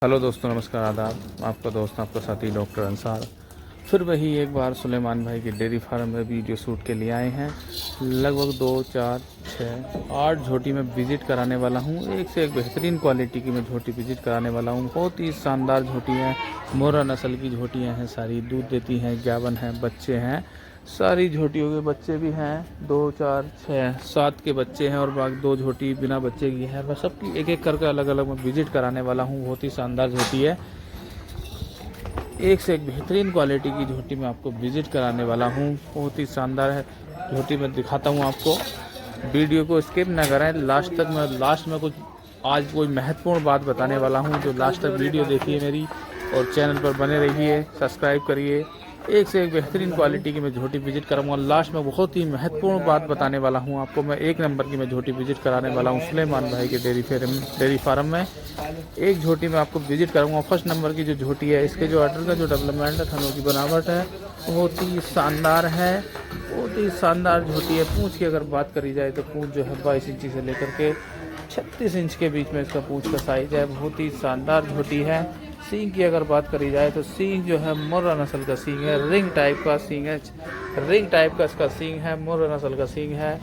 Hello दोस्तों, नमस्कार, आदाब। आपका दोस्त, आपका साथी डॉक्टर अंसार फिर वही एक बार सुलेमान भाई के डेयरी फार्म में वीडियो शूट के लिए आए हैं। लगभग 2, 4, 6, 8 झोटी में विज़िट कराने वाला हूं। एक से एक बेहतरीन क्वालिटी की मैं झोटी विज़िट कराने वाला हूं। बहुत ही शानदार झोटी हैं, मोरा नस्ल की झोटियां हैं, सारी दूध देती हैं, गावन हैं, बच्चे हैं। सारी झोटियों के बच्चे भी हैं, 2, 4, 6, 7 के बच्चे हैं और बाकी 2 झोटी बिना बच्चे की है। मैं सबकी एक एक करके अलग अलग मैं विज़िट कराने वाला हूँ। बहुत ही शानदार झोटी है, एक से एक बेहतरीन क्वालिटी की झोटी मैं आपको विज़िट कराने वाला हूँ। बहुत ही शानदार है झोटी, मैं दिखाता हूँ आपको। वीडियो को स्किप ना करें लास्ट तक। मैं लास्ट में कुछ आज कोई महत्वपूर्ण बात बताने वाला हूँ, जो लास्ट तक वीडियो देखिए मेरी और चैनल पर बने रहिए, सब्सक्राइब करिए। एक से एक बेहतरीन क्वालिटी की मैं झोटी विज़िट कराऊंगा। लास्ट में बहुत ही महत्वपूर्ण बात बताने वाला हूं आपको। मैं 1 नंबर की मैं झोटी विज़िट कराने वाला हूं सुलेमान भाई के डेयरी फार्म में। एक झोटी में आपको विज़िट कराऊंगा। फर्स्ट नंबर की जो झोटी है, इसके जो ऑर्डर का जो डेवलपमेंट है, थनों की बनावट है, बहुत ही शानदार है। बहुत ही शानदार झोटी है। पूँछ की अगर बात करी जाए तो पूँछ जो है 22 इंची से लेकर के 36 इंच के बीच में इसका पूँछ का साइज है। बहुत ही शानदार झोटी है। सींग की अगर बात करी जाए तो सींग जो है मुर्रा नस्ल का सींग है, रिंग टाइप का सींग है, रिंग टाइप का इसका सींग है, मुर्रा नस्ल का सींग है।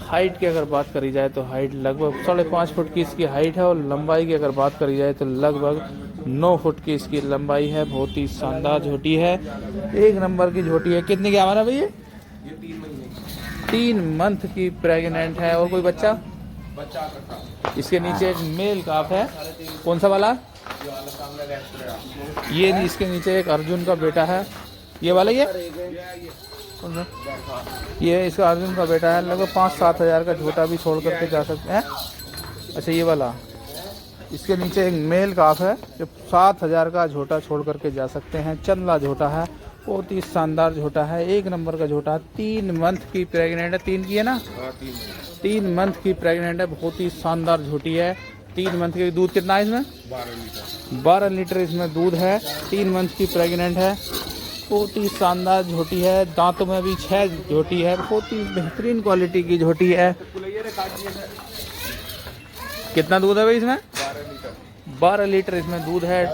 हाइट की अगर बात करी जाए तो हाइट लगभग 5.5 फुट की इसकी हाइट है और लंबाई की अगर बात करी जाए तो लगभग 9 फुट की इसकी लंबाई है। बहुत ही शानदार झोटी है, 1 नंबर की झोटी है। कितने की आवाना भैया? 3 मंथ की प्रेग्नेंट है। और कोई बच्चा? इसके नीचे एक मेल काफ है। कौन सा वाला? ये इसके नीचे एक अर्जुन का बेटा है। ये वाला ये इसका अर्जुन का बेटा है। लगभग 5-7 हज़ार का झोटा भी छोड़ करके जा सकते हैं। अच्छा, ये वाला इसके नीचे एक मेल काफ है जो 7 हज़ार का झोटा छोड़ करके जा सकते हैं। चंदला झोटा है, बहुत ही शानदार झोटा है, 1 नंबर का झोटा है। 3 मंथ की प्रेग्नेंट है। 3 की है ना? 3 मंथ की प्रेग्नेंट है। बहुत ही शानदार झोटी है। 3 मंथ के दूध कितना है इसमें? 12 लीटर इसमें दूध है। 3 मंथ की प्रेग्नेंट है। बहुत ही शानदार झोटी है। दांतों में भी 6 झोटी है। बहुत ही बेहतरीन क्वालिटी की झोटी है। कितना दूध है भाई इसमें? 12 लीटर इसमें दूध है।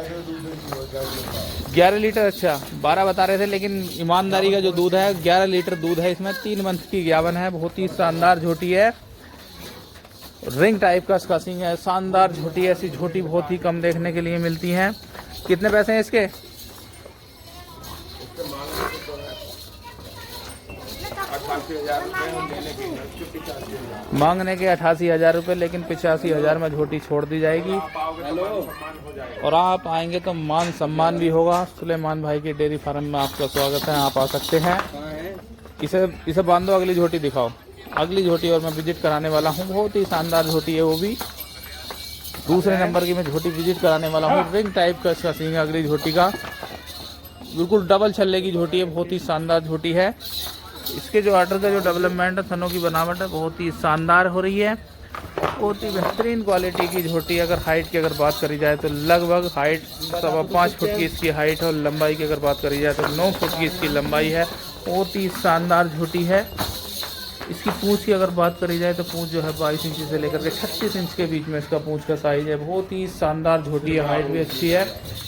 11 लीटर। अच्छा, 12 बता रहे थे, लेकिन ईमानदारी का जो दूध है 11 लीटर दूध है इसमें। 3 मंथ की गावन है। बहुत ही शानदार झोटी है। रिंग टाइप का इसका सींग है। शानदार झोटी है। ऐसी झोटी बहुत ही कम देखने के लिए मिलती हैं। कितने पैसे हैं इसके? मांगने के 88,000 रुपये, लेकिन 85,000 में झोटी छोड़ दी जाएगी। और आप आएंगे तो मान सम्मान भी होगा। सुलेमान भाई के डेयरी फार्म में आपका स्वागत है, आप आ सकते हैं। इसे बांधो, अगली झोटी दिखाओ। अगली झोटी और मैं विजिट कराने वाला हूँ। बहुत ही शानदार झोटी है, वो भी 2 नंबर की मैं झोटी विजिट कराने वाला हूँ। रिंग टाइप का इसका सींग है अगली झोटी का। बिल्कुल डबल छल्ले की झोटी है। बहुत ही शानदार झोटी है। इसके जो ऑर्डर का जो डेवलपमेंट है, थनों की बनावट है, बहुत ही शानदार हो रही है। बहुत ही बेहतरीन क्वालिटी की झोटी। अगर हाइट की अगर बात करी जाए तो लगभग हाइट 5.25 फुट की इसकी हाइट है और लंबाई की अगर बात करी जाए तो 9 फुट की इसकी लंबाई है। बहुत ही शानदार झोटी है। इसकी पूँछ की अगर बात करी जाए तो पूँछ जो है 22 इंच से लेकर के 36 इंच के बीच में इसका पूँछ का साइज है। बहुत ही शानदार झोटी है। हाइट भी अच्छी है।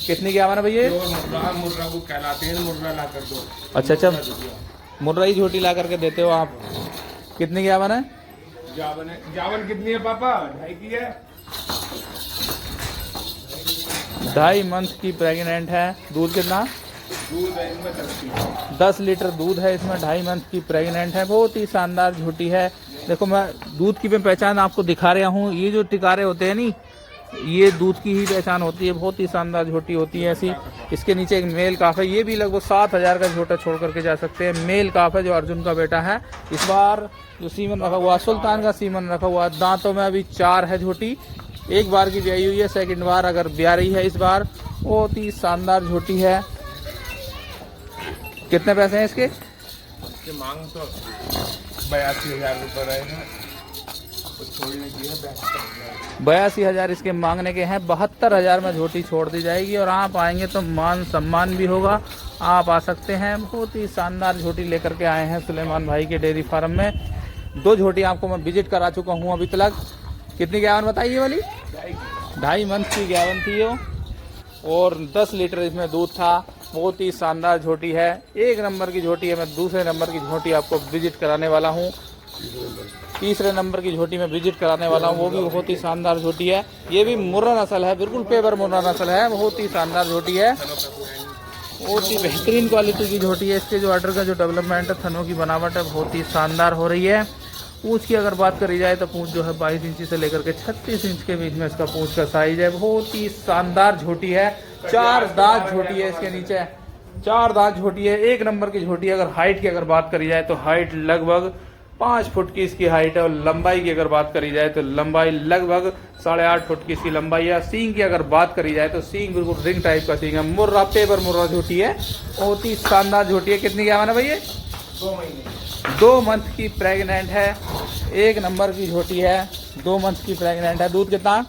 कितने की आवाना भैया? मुर्रा को कहलाते हैं, मुर्रा ला कर दो। अच्छा, मुर्रा ही झोटी ला करके देते हो आप। कितने की आवाना है? जावन कितनी है पापा? 2.5 की है। 2.5 मंथ की प्रेग्नेंट है। दूध कितना? दूध है इनमें 10 लीटर दूध है इसमें। 2.5 मंथ की प्रेग्नेंट है। बहुत ही शानदार झोटी है। देखो, मैं दूध की मैं पहचान आपको दिखा रहा हूँ। ये जो टिकारे होते हैं नी, ये दूध की ही पहचान होती है। बहुत ही शानदार झोटी होती है ऐसी। इसके नीचे एक मेल काफ है। ये भी लगभग 7 हज़ार का झोटा छोड़ करके जा सकते हैं। मेल काफ है जो अर्जुन का बेटा है। इस बार जो सीमन रखा हुआ, सुल्तान का सीमन रखा हुआ। दांतों में अभी 4 है झोटी। 1 बार की ब्याई हुई है, 2nd बार अगर ब्याह रही है इस बार। बहुत ही शानदार झोटी है। कितने पैसे हैं इसके? मांग तो 82,000 रुपये रहेगा। 82,000 इसके मांगने के हैं। 72,000 में झोटी छोड़ दी जाएगी। और आप आएंगे तो मान सम्मान भी होगा। आप आ सकते हैं। बहुत ही शानदार झोटी लेकर के आए हैं सुलेमान भाई के डेयरी फार्म में। 2 झोटी आपको मैं विजिट करा चुका हूं अभी तक। कितनी गावन बताइए वाली? 2.5 मंथ की गावन थी वो। और 10 लीटर इसमें दूध था। बहुत ही शानदार झोटी है, एक नंबर की झोटी है। मैं दूसरे नंबर की झोटी आपको विजिट कराने वाला हूँ। तीसरे नंबर की झोटी में विजिट कराने वाला हूँ, वो भी बहुत ही शानदार झोटी है। ये भी मुर्रा नस्ल है, बिल्कुल पेवर मुर्रा नस्ल है। बहुत ही शानदार झोटी है, बहुत ही बेहतरीन क्वालिटी की झोटी है। इसके जो आर्डर का जो डेवलपमेंट है, थनों की बनावट है, बहुत ही शानदार हो रही है। पूँछ की अगर बात करी जाए तो पूँछ जो है 22 इंची से लेकर के 36 इंच के बीच में इसका पूँछ का साइज है। बहुत ही शानदार झोटी है। 4 दांत झोटी है, इसके नीचे 4 दांत झोटी है, एक नंबर की झोटी है। अगर हाइट की अगर बात करी जाए तो हाइट लगभग 5 फुट की इसकी हाइट है। और लंबाई की अगर बात करी जाए तो लंबाई लगभग 8.5 फुट की इसकी लंबाई है। सींग की अगर बात करी जाए तो सींग बिल्कुल रिंग टाइप का सींग है। मुर्रा पेपर मुर्रा झोटी है, बहुत ही शानदार झोटी है। कितनी क्या है भैया? 2 महीने 2 मंथ की प्रेग्नेंट है, एक नंबर की झोटी है। 2 मंथ की प्रेग्नेंट है। दूध कितना?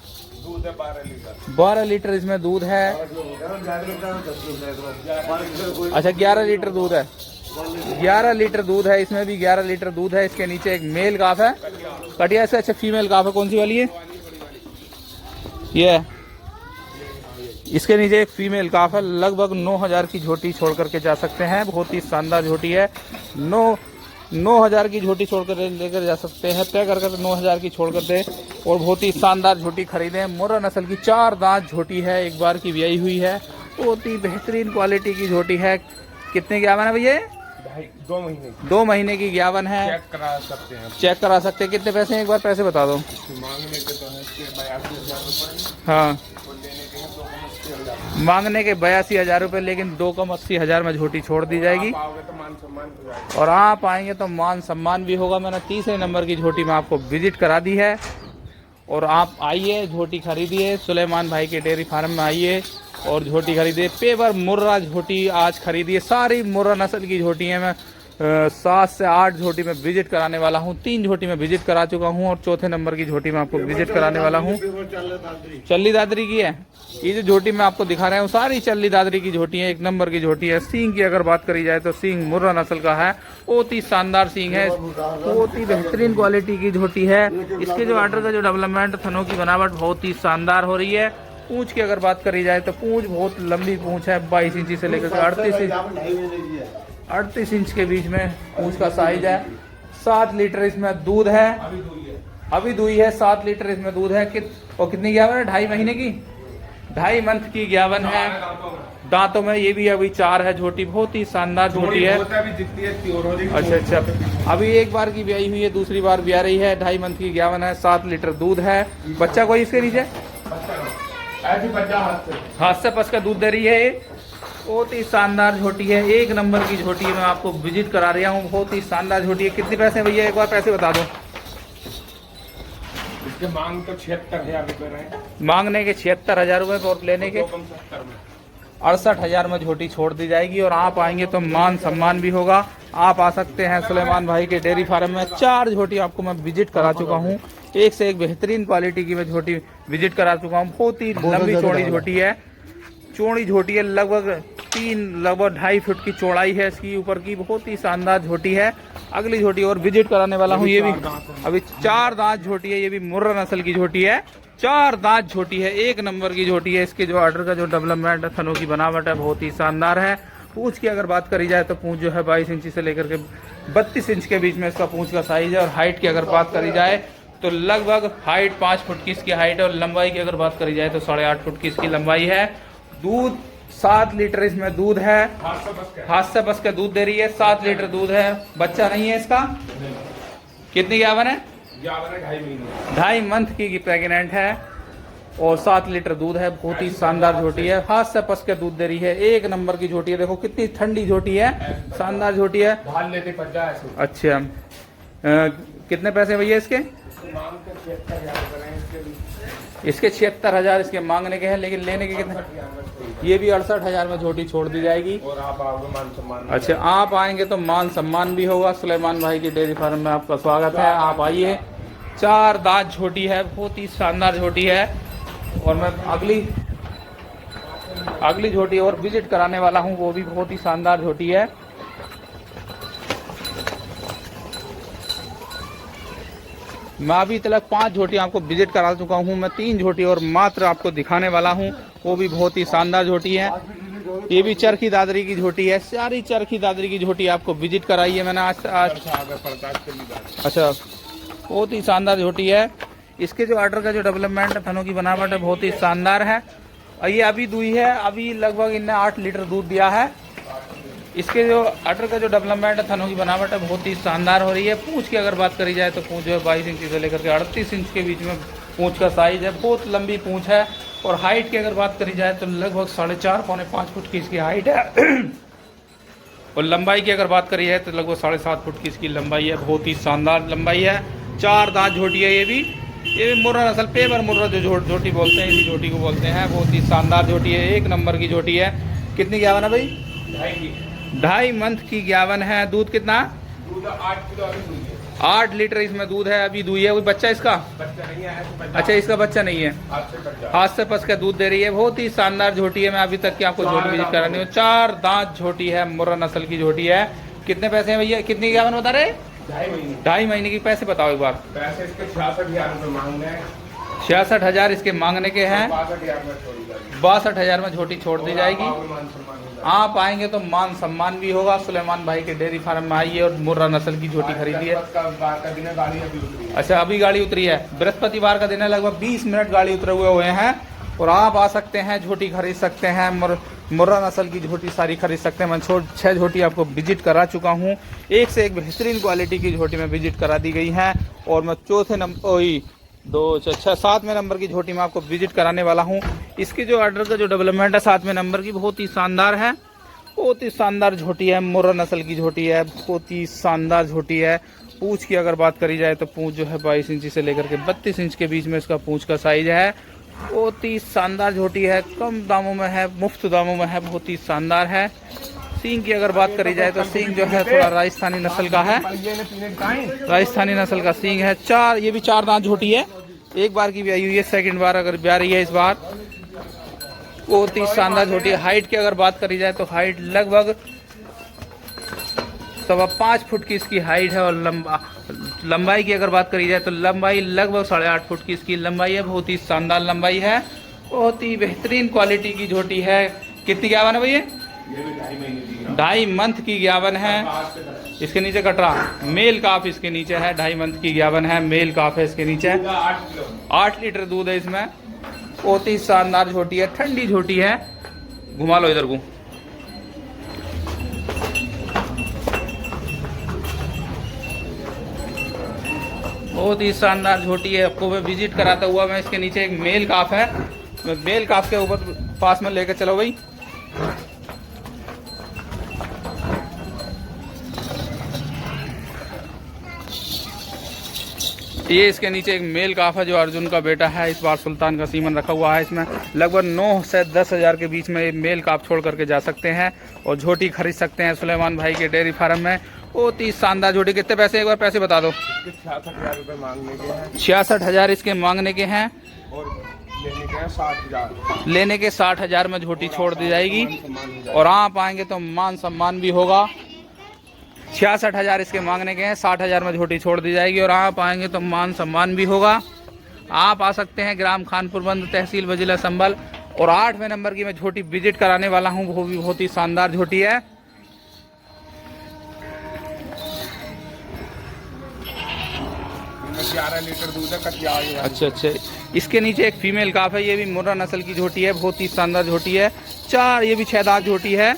दूध है 12 लीटर। 12 लीटर इसमें दूध है। अच्छा 11 लीटर दूध है, 11 लीटर दूध है इसमें भी, 11 लीटर दूध है। इसके नीचे एक मेल काफ है, कटिया से। अच्छा फीमेल काफ है, कौन सी वाली है ये? इसके नीचे एक फीमेल काफ है। लगभग 9000 की झोटी छोड़ करके जा सकते हैं। बहुत ही शानदार झोटी है। 9000 की झोटी छोड़ कर लेकर जा सकते हैं, तय कर 9000 की छोड़ कर दे। और बहुत ही शानदार झोटी खरीदे। मुर्रा नस्ल की 4 दांत झोटी है, एक बार की ब्याई हुई है। बहुत ही बेहतरीन क्वालिटी की झोटी है। कितने की आवन है भैया? 2 महीने 2 महीने की ग्यावन है। चेक करा सकते हैं, चेक करा सकते हैं। कितने पैसे हैं, एक बार पैसे बता दो। मांगने के तो है इसके 82,000 रुपये हाँ, और देने के हैं 2,80,000। मांगने के 82,000 रुपये, लेकिन 2,80,000 में झोटी छोड़ दी जाएगी। आप आओगे तो मान सम्मान हो जाएगा। और आप आएंगे तो मान सम्मान भी होगा। मैंने तीसरे नंबर की झोटी में आपको विजिट करा दी है। और आप आइए, झोटी खरीदिए, सुलेमान भाई के डेयरी फार्म में आइए और झोटी खरीदिए। पेवर मुर्रा झोटी आज खरीदिए। सारी मुर्रा नस्ल की झोटी है। मैं 7 से 8 झोटी में विजिट कराने वाला हूँ। 3 झोटी में विजिट करा चुका हूँ और चौथे नंबर की झोटी में आपको विजिट कराने वाला हूँ। चल्ली दादरी की है ये जो झोटी मैं आपको दिखा रहा हूँ, सारी चल्ली दादरी की झोटी है, एक नंबर की झोटी है। सींग की अगर बात करी जाए तो सींग मुर्रा नस्ल का है, बहुत ही शानदार सींग है, बहुत ही बेहतरीन क्वालिटी की झोटी है। इसके जो आर्डर का जो डेवलपमेंट, थनों की बनावट बहुत ही शानदार हो रही है। पूंछ की अगर बात करी जाए तो पूंछ बहुत लंबी पूंछ है, 22 इंची से लेकर 38 इंच के बीच में पूंछ का साइज है। 7 लीटर इसमें दूध है, अभी दुई है। 7 लीटर इसमें दूध है। और कितनी ग्यावन है? 2.5 महीने की, 2.5 मंथ की ग्यावन है। दांतों में ये भी अभी 4 है झोटी। बहुत ही शानदार झोटी है। अच्छा, अभी एक बार की ब्याई हुई है, दूसरी बार ब्याह रही है। 2.5 मंथ की ग्यावन है, 7 लीटर दूध है। बच्चा कोई इसके नीचे हाथ से पस का दूध दे रही है। बहुत ही शानदार झोटी है, एक नंबर की झोटी है। मैं आपको विजिट करा रहा हूँ, बहुत ही शानदार झोटी है। कितने पैसे हैं भैया, एक बार पैसे बता दो। इसके मांग तो 76,000 रुपये रहे। मांगने के 76,000 रुपये और लेने के 68,000 में झोटी छोड़ दी जाएगी। और आप आएंगे तो मान सम्मान भी होगा। आप आ सकते हैं सुलेमान भाई के डेयरी फार्म में। 4 झोटी आपको मैं विजिट करा चुका हूँ, एक से एक बेहतरीन क्वालिटी की मैं झोटी विजिट करा चुका हूँ। बहुत ही लंबी चौड़ी झोटी है, चौड़ी झोटी है। लगभग 2.5 फुट की चौड़ाई है इसकी ऊपर की। बहुत ही शानदार झोटी है। अगली झोटी और विजिट कराने वाला हूँ। ये भी अभी 4 दांत झोटी है, ये भी मुर्रा नस्ल की झोटी है। 4 दांत झोटी है, एक नंबर की झोटी है। इसके जो आर्डर का जो डेवलपमेंट है, थनों की बनावट है, बहुत ही शानदार है। पूंछ की अगर बात करी जाए तो पूंछ जो है 22 इंची से लेकर के 32 इंच के बीच में इसका पूंछ का साइज है। और हाइट की अगर बात करी जाए तो लगभग हाइट 5 फुट की इसकी हाइट है। और लंबाई की अगर बात करी जाए तो 8.5 फुट की इसकी लंबाई है। दूध 7 लीटर इसमें दूध है, हाथ से बस के दूध दे रही है। 7 लीटर दूध है। बच्चा नहीं है इसका। कितनी ग्यावन है? 2.5 मंथ की प्रेग्नेंट है और 7 लीटर दूध है। बहुत ही शानदार झोटी है, हाथ से पस के दूध दे रही है, एक नंबर की झोटी है। देखो कितनी ठंडी झोटी है, शानदार झोटी है। अच्छा, कितने पैसे भैया इसके? इसके 76,000 इसके मांगने के हैं, लेकिन लेने के कितने? ये भी 68,000 में झोटी छोड़ दी जाएगी। और आप आओगे मान सम्मान। अच्छा, आप आएंगे तो मान सम्मान भी होगा। सुलेमान भाई की डेयरी फार्म में आपका स्वागत है, आप आइए। 4 दांत झोटी है, बहुत ही शानदार झोटी है। और मैं अगली झोटी और विजिट कराने वाला हूँ, वो भी बहुत ही शानदार झोटी है। मैं अभी तक 5 झोटी आपको विजिट करा चुका हूँ। मैं 3 झोटी और मात्र आपको दिखाने वाला हूँ, वो भी बहुत ही शानदार झोटी है। ये भी चरखी दादरी की झोटी है, सारी चरखी दादरी की झोटी आपको विजिट कराई है मैंने आज। अच्छा, बहुत ही शानदार झोटी है। इसके जो आर्डर का जो डेवलपमेंट है, थनों की बनावट है, बहुत ही शानदार है। ये अभी दूई है, अभी लगभग इनने 8 लीटर दूध दिया है। इसके जो आर्डर का जो डेवलपमेंट है, थनों की बनावट है, बहुत ही शानदार हो रही है। पूंछ की अगर बात करी जाए तो पूंछ जो है 22 इंच से लेकर के 38 इंच के बीच में पूंछ का साइज है, बहुत लंबी पूंछ है। और हाइट की अगर बात करी जाए तो लगभग 4.5 पौने 5 फुट की इसकी हाइट है। और लंबाई की अगर बात करी जाए तो लगभग 7.5 फुट की इसकी लंबाई है, बहुत ही शानदार लंबाई है। 4 दांत झोटी है। ये भी मुर्रा नस्ल, पेवर मुर्रा जो झोटी बोलते हैं, इसी झोटी को बोलते हैं। बहुत ही शानदार झोटी है, 1 नंबर की झोटी है। कितनी ग्यावन है भाई? 2.5 मंथ की ग्यावन है। दूध कितना? दूध 8 किलो अभी दूध है। 8 लीटर इसमें दूध है, अभी दूध है। कोई बच्चा इसका? बच्चा नहीं है। अच्छा, इसका बच्चा नहीं है, हाथ से पस का दूध दे रही है। बहुत ही शानदार झोटी है। मैं अभी तक की आपको झोटी विजिट करानी हूँ। 4 दांत झोटी है, मुर्रा नस्ल की झोटी है। कितने पैसे हैं भैया? कितनी ग्यावन बता रहे? 2.5 महीने की। पैसे बताओ एक बार। पैसे इसके 66,000 रुपए मांगने हैं। 66,000 इसके मांगने के हैं। 62,000 में झोटी छोड़ दी जाएगी। आप आएंगे तो मान सम्मान भी होगा। सुलेमान भाई के डेयरी फार्म में आइए और मुर्रा नस्ल की झोटी खरीदी है। अच्छा, अभी गाड़ी उतरी है। बृहस्पतिवार का दिन है, लगभग 20 मिनट गाड़ी उतरे हुए हैं। और आप आ सकते हैं, झोटी खरीद सकते हैं। मुर्रा नस्ल की झोटी सारी खरीद सकते हैं। मैं 6 झोटी आपको विजिट करा चुका हूँ। एक से एक बेहतरीन क्वालिटी की झोटी में विजिट करा दी गई है। और मैं 7वें नंबर की झोटी में आपको विजिट कराने वाला हूँ। इसकी जो आर्डर का जो डेवलपमेंट है 7वें नंबर की, बहुत ही शानदार है। बहुत ही शानदार झोटी है, मुर्रा नस्ल की झोटी है, बहुत ही शानदार झोटी है। पूंछ की अगर बात करी जाए तो पूंछ जो है 22 इंच से लेकर के 32 इंच के बीच में इसका पूंछ का साइज है। बहुत ही शानदार झोटी है, कम दामों में है, मुफ्त दामों में है, बहुत ही शानदार है। सींग की अगर बात करी जाए तो सींग जो है थोड़ा राजस्थानी नस्ल का है, राजस्थानी नस्ल का सींग है। ये भी 4 दांत झोटी है। एक बार की भी आई हुई है, सेकंड बार अगर ब्याह रही है इस बार। बहुत ही शानदार झोटी है। हाइट की अगर बात करी जाए तो हाइट लगभग 5.25 फुट की इसकी हाइट है। और लंबाई की अगर बात करी जाए तो लंबाई लगभग 8.5 फुट की इसकी लंबाई है। बहुत ही शानदार लंबाई है, बहुत ही बेहतरीन क्वालिटी की झोटी है। कितनी ग्यावन है भैया? 2.5 मंथ की ग्यावन है। इसके नीचे कटरा मेल काफ इसके नीचे है। 2.5 मंथ की ग्यावन है, मेल काफ है इसके नीचे। 8 लीटर दूध है इसमें। बहुत ही शानदार झोटी है, ठंडी झोटी है। घुमा लो इधर को। बहुत ही शानदार झोटी है। आपको मैं विजिट कराता हुआ मैं इसके नीचे एक मेल काफ है, मैं मेल काफ के ऊपर पास में लेकर चलो भाई। ये इसके नीचे एक मेल काफ है जो अर्जुन का बेटा है। इस बार सुल्तान का सीमन रखा हुआ है इसमें। लगभग 9 से 10,000 के बीच में मेल काफ छोड़ करके जा सकते हैं और झोटी खरीद सकते हैं सुलेमान भाई के डेयरी फार्म में। बहुत ही शानदार झोटी। कितने पैसे, एक बार पैसे बता दो। 66,000 रुपए मांगने के हैं। 66,000 इसके मांगने के हैं और लेने के हैं 60,000। लेने के 60,000 में झोटी छोड़ दी जाएगी। और आप आएंगे तो मान सम्मान भी होगा। 66,000 इसके मांगने के हैं, 60,000 में झोटी छोड़ दी जाएगी। और आप आएंगे तो मान सम्मान भी होगा। आप आ सकते हैं ग्राम खानपुर बंद, तहसील जिला संभल। और 8वें नंबर की मैं झोटी विजिट कराने वाला हूँ, वो भी बहुत ही शानदार झोटी है। इसमें 11 लीटर दूध है, कटिया। अच्छा, इसके नीचे एक फीमेल काफ है। ये भी मुर्रा नस्ल की झोटी है, बहुत ही शानदार झोटी है। ये भी 6 दांत झोटी है,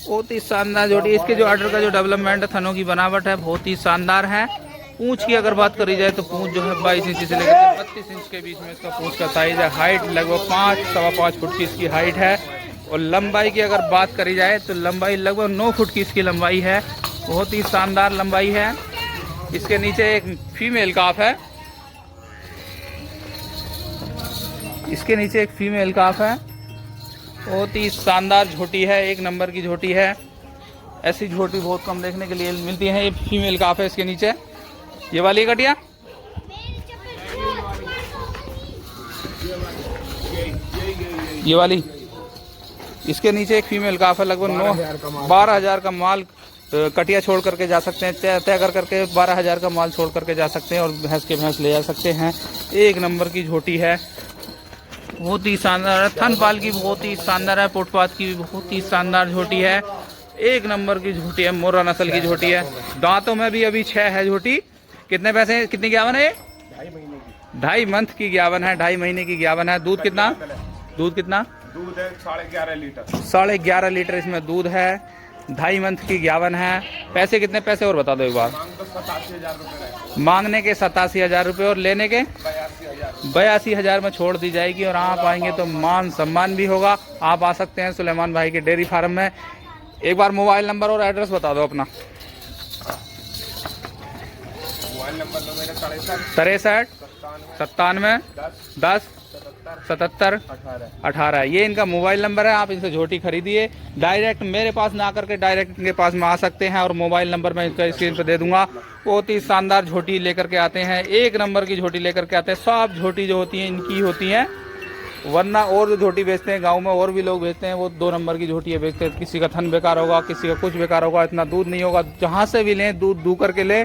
बहुत ही शानदार झोटी। इसके जो आर्डर का जो डेवलपमेंट है, थनों की बनावट है, बहुत ही शानदार है। पूंछ की अगर बात करी जाए तो पूंछ जो है 22 इंच से लेकर 32 इंच के बीच में इसका पूंछ का साइज है। हाइट लगभग 5-5.25 फुट की इसकी हाइट है। और लंबाई की अगर बात करी जाए तो लंबाई लगभग 9 फुट की इसकी लंबाई है, बहुत ही शानदार लंबाई है। इसके नीचे एक फीमेल काफ है, इसके नीचे एक फीमेल काफ है। बहुत ही शानदार झोटी है, 1 नंबर की झोटी है। ऐसी झोटी बहुत कम देखने के लिए मिलती है। ये फीमेल काफ है इसके नीचे। ये वाली कटिया ये वाली, इसके नीचे एक फीमेल काफ है। लगभग 12,000 का माल कटिया छोड़ करके जा सकते हैं, तय कर करके 12,000 का माल छोड़ करके जा सकते हैं और भैंस के भैंस ले जा सकते हैं। एक नंबर की झोटी है, बहुत ही शानदार है, थनपाल की बहुत ही शानदार है, फुटपाथ की भी बहुत ही शानदार झोटी है। एक नंबर की झोटी है, मोरा नस्ल की झोटी है। दांतों में भी अभी 6 है झोटी। कितने पैसे, कितनी ग्यावन है? 2.5 मंथ की ग्यावन है, 2.5 महीने की ग्यावन है। दूध कितना? दूध कितना? दूध है 11.5 लीटर। 11.5 लीटर इसमें दूध है, 2.5 मंथ की ग्यावन है। पैसे कितने पैसे और बता दो एक बार। मांग तो 87,000 रुपए है। मांगने के 87,000 रुपये और लेने के 82,000 में छोड़ दी जाएगी। और आप आएंगे तो मान सम्मान भी होगा। आप आ सकते हैं सुलेमान भाई के डेयरी फार्म में। एक बार मोबाइल नंबर और एड्रेस बता दो अपना। मोबाइल नंबर तो मेरा 63 97 10 77 18 ये इनका मोबाइल नंबर है। आप इनसे झोटी खरीदिए, डायरेक्ट मेरे पास ना आकर के डायरेक्ट इनके पास में आ सकते हैं। और मोबाइल नंबर मैं इसका स्क्रीन पर दे दूंगा। बहुत ही शानदार झोटी लेकर के आते हैं, एक नंबर की झोटी लेकर के आते हैं। सब झोटी जो होती हैं इनकी होती हैं, वरना और जो झोटी बेचते हैं गांव में और भी लोग बेचते हैं, वो 2 नंबर की झोटियाँ बेचते हैं। किसी का थन बेकार होगा, किसी का कुछ बेकार होगा, इतना दूध नहीं होगा। जहाँ से भी लें दूध दू करके लें,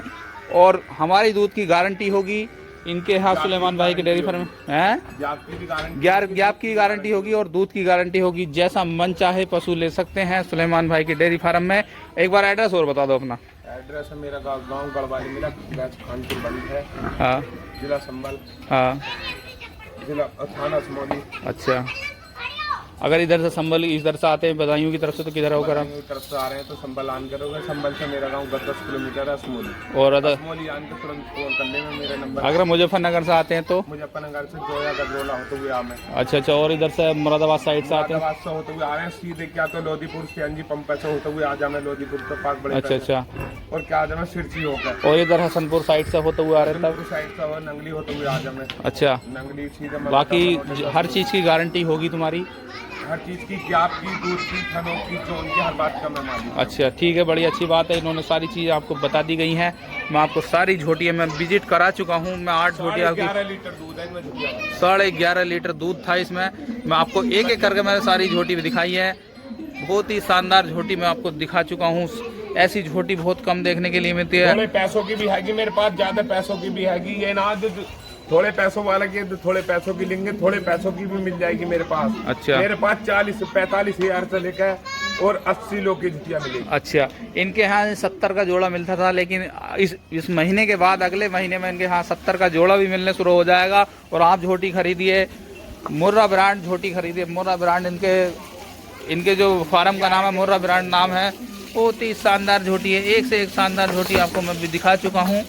और हमारी दूध की गारंटी होगी। इनके यहाँ सुलेमान भाई के डेयरी फार्म है, ग्याप की गारंटी होगी और दूध की गारंटी होगी। जैसा मन चाहे पशु ले सकते हैं सुलेमान भाई के डेयरी फार्म में। एक बार एड्रेस और बता दो अपना। एड्रेस है मेरा गाँव गढ़वाली, मेरा खानपुर बंद है। हाँ, जिला संभल। हाँ, जिला थाना समोली। अच्छा, अगर इधर से संभल इधर से आते हैं बदायूं की तरफ से तो किधर होकर आप तरफ से आ रहे हैं तो संभल आन करोगे। संभल से मेरा गांव 10 किलोमीटर है असमोली। और अदर असमोली आन के तुरंत कॉल करने में मेरा नंबर। अगर मुजफ्फरनगर से आते हैं तो मुजफ्फरनगर से जोया गजरोला होते हुए आ मैं। अच्छा, और इधर से मुरादाबाद साइड से आते हैं? मुरादाबाद से होते हुए आ रहे हैं सीधे, क्या तो लोधीपुर सीएनजी पंप से होते हुए आ जा मैं लोधीपुर के पास बड़े। अच्छा, और क्या आ जा मैं सिरसी होकर। और इधर हसनपुर साइड से होते हुए आ रहे हैं? साइड से और नंगली होते हुए आ जा मैं। अच्छा, नंगली सीधे। बाकी हर चीज़ की गारंटी होगी तुम्हारी? हर चीज की, ग्याप की, दूध की, थनों की, चोन की, हर बात का मैं मालिक। अच्छा, ठीक है, बड़ी अच्छी बात है। इन्होंने सारी चीज़ आपको बता दी गई हैं। मैं आपको सारी झोटियाँ मैं विजिट करा चुका हूँ। मैं 8 झोटियाँ, 11 लीटर दूध है इनमें। 11.5 लीटर दूध था इसमें। मैं आपको एक एक करके मैंने सारी झोटी भी दिखाई है। बहुत ही शानदार झोटी मैं आपको दिखा चुका हूँ। ऐसी झोटी बहुत कम देखने के लिए मिलती है। थोड़े पैसों की भी हैगी मेरे पास, ज्यादा पैसों की भी हैगी। ये ना जो थोड़े पैसों वाला की थोड़े पैसों की लेंगे, थोड़े पैसों की भी मिल जाएगी मेरे पास। अच्छा, मेरे पास 40 से 45 हजार से लेकर और 80 लोग की झुटियाँ मिलेगी। अच्छा, इनके यहाँ 70 का जोड़ा मिलता था, लेकिन इस महीने के बाद अगले महीने में इनके यहाँ 70 का जोड़ा भी मिलने शुरू हो जाएगा। और आप झोटी खरीदिए, मुर्रा ब्रांड झोटी खरीदिए। मुर्रा ब्रांड इनके जो फार्म का नाम है, मुर्रा ब्रांड नाम है। बहुत ही शानदार झोटी है, एक से एक शानदार झोटी आपको मैं भी दिखा चुका हूँ।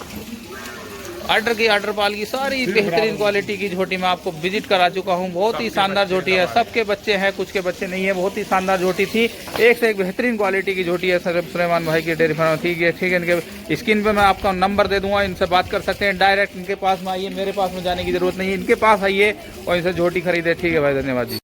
आर्डर की सारी बेहतरीन क्वालिटी की झोटी मैं आपको विजिट करा चुका हूँ। बहुत ही शानदार झोटी है, सबके बच्चे हैं, कुछ के बच्चे नहीं है। बहुत ही शानदार झोटी थी, एक से एक बेहतरीन क्वालिटी की झोटी है सुलेमान भाई की डेयरी फार्म। ठीक है, इनके स्क्रीन पे मैं आपका नंबर दे दूंगा, इनसे बात कर सकते हैं। डायरेक्ट इनके पास में आइए, मेरे पास में जाने की जरूरत नहीं है। इनके पास आइए और इनसे झोटी खरीदे। ठीक है भाई, धन्यवाद जी।